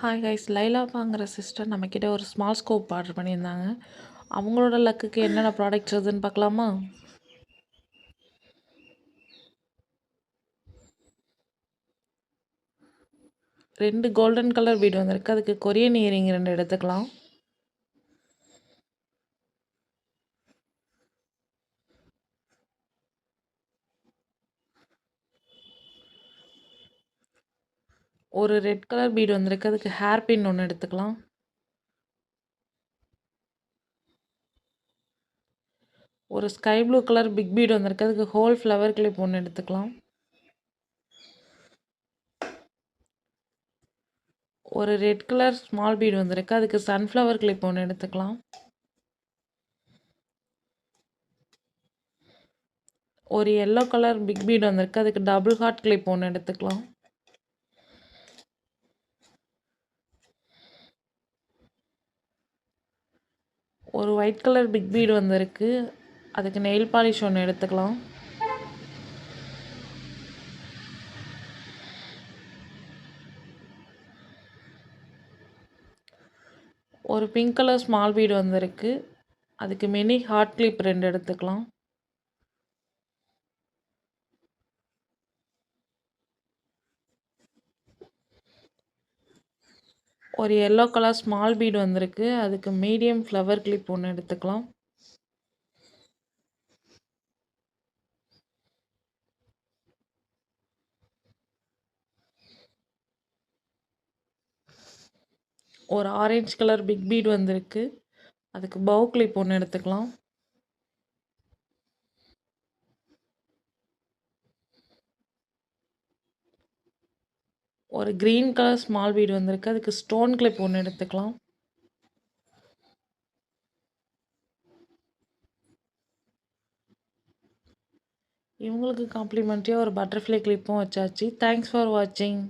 Hi guys, லைலாப்பாங்கிற sister நம்மக்கிட்ட ஒரு small scope order பண்ணியிருந்தாங்க. அவங்களோட லக்குக்கு என்னென்ன ப்ராடக்ட்ஸ் வருதுன்னு பார்க்கலாமா? ரெண்டு கோல்டன் கலர் பீட் வந்திருக்கு. அதுக்கு கொரியன் இயரிங் 2 எடுத்துக்கலாம். ஒரு ரெட் கலர் பீட் வந்திருக்கு. அதுக்கு ஹேர் பின் ஒன்று எடுத்துக்கலாம். ஒரு sky blue colour big bead வந்திருக்கு. அதுக்கு ஹோல் ஃப்ளவர் கிளிப் ஒன்று எடுத்துக்கலாம். ஒரு ரெட் கலர் ஸ்மால் பீட் வந்திருக்கு. அதுக்கு சன்ஃப்ளவர் கிளிப் ஒன்று எடுத்துக்கலாம். ஒரு எல்லோ கலர் பிக் பீட் வந்திருக்கு. அதுக்கு டபுள் ஹார்ட் கிளிப் ஒன்று எடுத்துக்கலாம். ஒரு ஒயிட் கலர் பிக் பீட் வந்திருக்கு. அதுக்கு நெயில் பாலிஷ் ஒன்று எடுத்துக்கலாம். ஒரு பிங்க் கலர் ஸ்மால் பீட் வந்திருக்கு. அதுக்கு மினி ஹார்ட் கிளிப் 2 எடுத்துக்கலாம். ஒரு எல்லோ கலர் ஸ்மால் பீட் வந்திருக்கு. அதுக்கு மீடியம் ஃப்ளவர் கிளிப் ஒன்று எடுத்துக்கலாம். ஒரு ஆரஞ்சு கலர் பிக் பீட் வந்திருக்கு. அதுக்கு பவு கிளிப் ஒன்று எடுத்துக்கலாம். ஒரு க்ரீன் கலர் ஸ்மால் பீட் வந்திருக்கு. அதுக்கு ஸ்டோன் கிளிப் ஒன்று எடுத்துக்கலாம். இவங்களுக்கு காம்ப்ளிமெண்ட்ரியாக ஒரு பட்டர்ஃப்ளை கிளிப்பும் வச்சாச்சு. தேங்க்ஸ் ஃபார் வாட்சிங்.